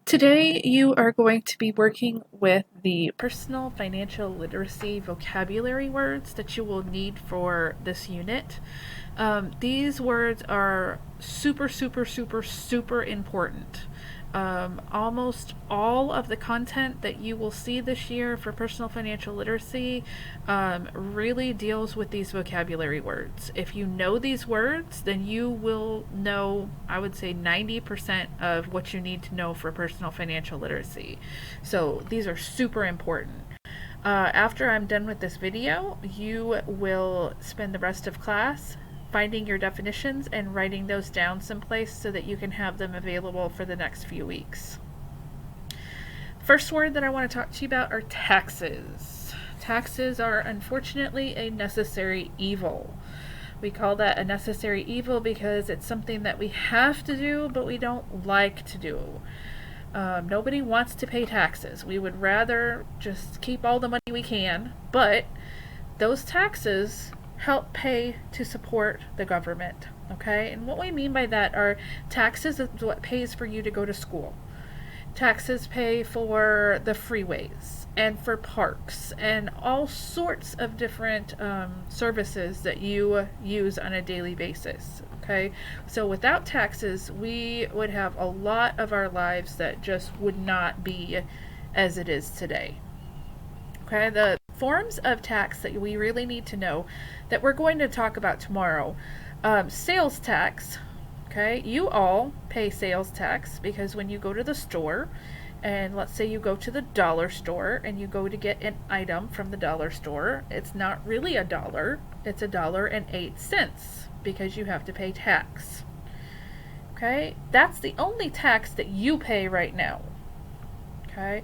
Today, you are going to be working with the personal financial literacy vocabulary words that you will need for this unit. These words are super important. Almost all of the content that you will see this year for personal financial literacy really deals with these vocabulary words. If you know these words, then you will know, I would say, 90% of what you need to know for personal financial literacy. So these are super important. After I'm done with this video, you will spend the rest of class finding your definitions and writing those down someplace so that you can have them available for the next few weeks. First word that I want to talk to you about are taxes. Taxes are unfortunately a necessary evil. We call that a necessary evil because it's something that we have to do, but we don't like to do. Nobody wants to pay taxes. We would rather just keep all the money we can, but those taxes help pay to support the government, okay? And what we mean by that are taxes is what pays for you to go to school. Taxes pay for the freeways and for parks and all sorts of different services that you use on a daily basis, okay? So without taxes, we would have a lot of our lives that just would not be as it is today. Okay, the forms of tax that we really need to know that we're going to talk about tomorrow. Sales tax, okay, you all pay sales tax because when you go to the store, and let's say you go to the dollar store and you go to get an item from the dollar store, it's not really $1, it's $1.08 because you have to pay tax. Okay, that's the only tax that you pay right now. Okay,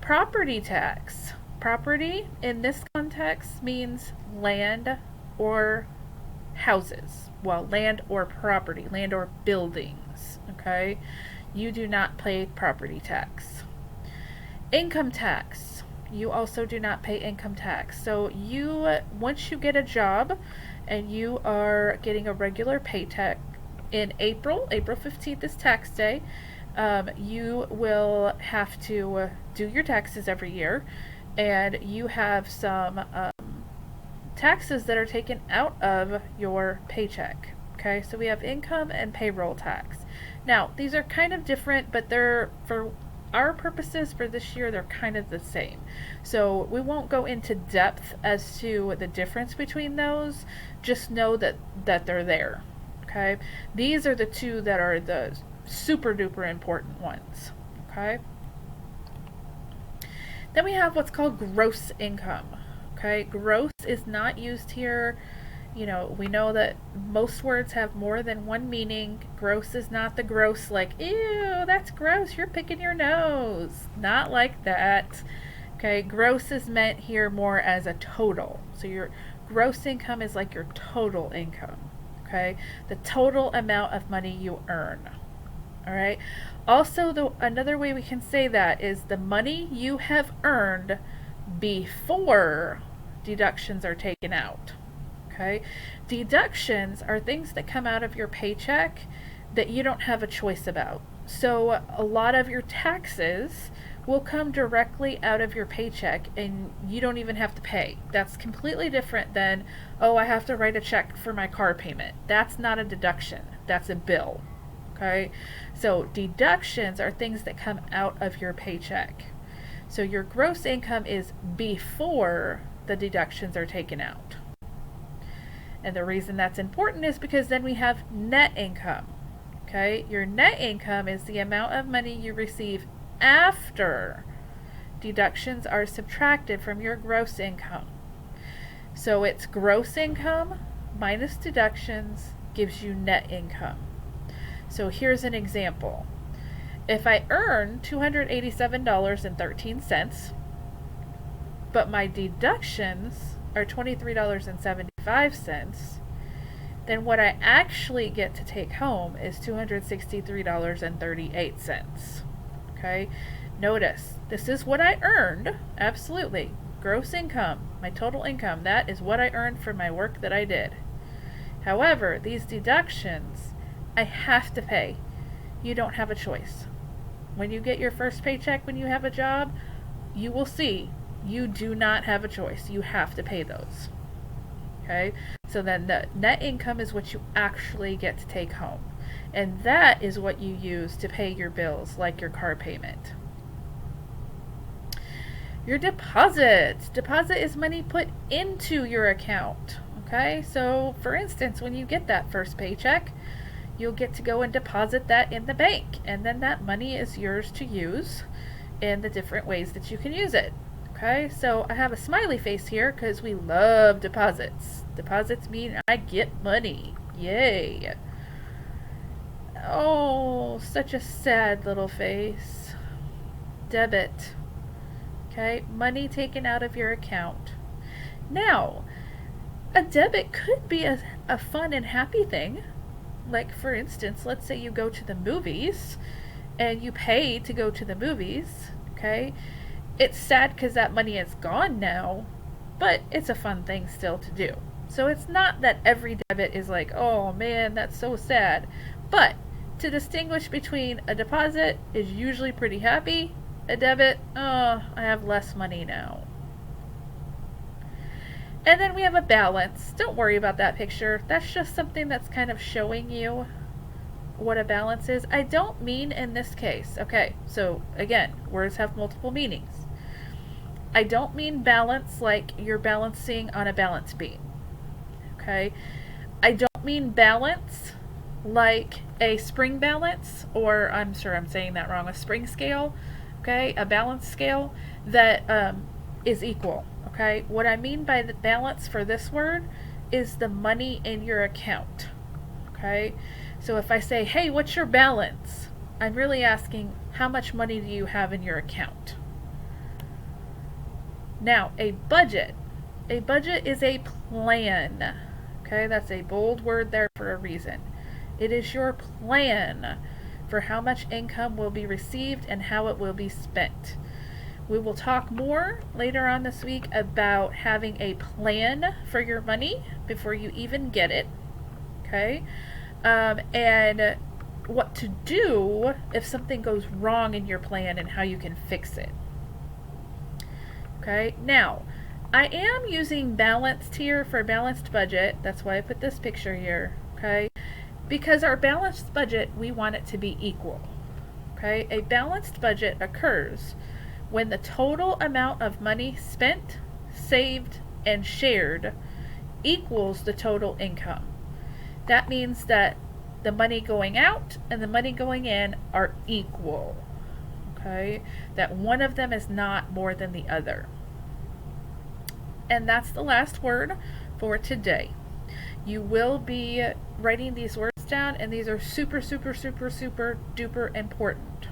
property tax. Property in this context means land or houses. Well, land or property, land or buildings, okay? You do not pay property tax. Income tax. You also do not pay income tax. So once you get a job and you are getting a regular paycheck in April 15th is tax day, you will have to do your taxes every year. And you have some taxes that are taken out of your paycheck. Okay, so we have income and payroll tax. Now, these are kind of different, but they're, for our purposes for this year, they're kind of the same. So we won't go into depth as to the difference between those. Just know that they're there. Okay, these are the two that are the super duper important ones. Okay. Then we have what's called gross income. Okay, gross is not used here. You know, we know that most words have more than one meaning. Gross is not the gross like, ew, that's gross, you're picking your nose. Not like that. Okay, gross is meant here more as a total. So your gross income is like your total income. Okay, the total amount of money you earn. All right. Also, another way we can say that is the money you have earned before deductions are taken out. Okay. Deductions are things that come out of your paycheck that you don't have a choice about. So a lot of your taxes will come directly out of your paycheck and you don't even have to pay. That's completely different than, oh, I have to write a check for my car payment. That's not a deduction. That's a bill. Okay, so deductions are things that come out of your paycheck. So your gross income is before the deductions are taken out. And the reason that's important is because then we have net income. Okay, your net income is the amount of money you receive after deductions are subtracted from your gross income. So it's gross income minus deductions gives you net income. So here's an example. If I earn $287.13, but my deductions are $23.75, then what I actually get to take home is $263.38. Okay? Notice, this is what I earned, absolutely. Gross income, my total income, that is what I earned for my work that I did. However, these deductions I have to pay. You don't have a choice. when you get your first paycheck when you have a job, you will see you do not have a choice. You have to pay those. Okay? So then the net income is what you actually get to take home. And that is what you use to pay your bills, like your car payment. Your deposit. Deposit is money put into your account. Okay? So, for instance, when you get that first paycheck, you'll get to go and deposit that in the bank. And then that money is yours to use in the different ways that you can use it. Okay, so I have a smiley face here because we love deposits. Deposits mean I get money. Yay. Oh, such a sad little face. Debit. Okay, money taken out of your account. Now, a debit could be a fun and happy thing. Like, for instance, let's say you go to the movies and you pay to go to the movies. Okay, it's sad because that money is gone now, but it's a fun thing still to do. So it's not that every debit is like, oh man, that's so sad. But to distinguish between a deposit is usually pretty happy, a debit, oh, I have less money now. And then we have a balance. Don't worry about that picture. That's just something that's kind of showing you what a balance is. I don't mean in this case. Okay, so again, words have multiple meanings. I don't mean balance like you're balancing on a balance beam. Okay? I don't mean balance like a spring balance, or I'm sure I'm saying that wrong, a spring scale. Okay? A balance scale that is equal. Okay? What I mean by the balance for this word is the money in your account. Okay? So if I say, hey, what's your balance? I'm really asking, how much money do you have in your account? Now, a budget. A budget is a plan. Okay, that's a bold word there for a reason. It is your plan for how much income will be received and how it will be spent. We will talk more later on this week about having a plan for your money before you even get it. Okay, and what to do if something goes wrong in your plan and how you can fix it. Okay, now I am using balanced here for balanced budget. That's why I put this picture here. Okay, because our balanced budget, we want it to be equal. Okay, a balanced budget occurs when the total amount of money spent, saved, and shared equals the total income. That means that the money going out and the money going in are equal. Okay, that one of them is not more than the other. And that's the last word for today. You will be writing these words down, and these are super, super, super, super duper important.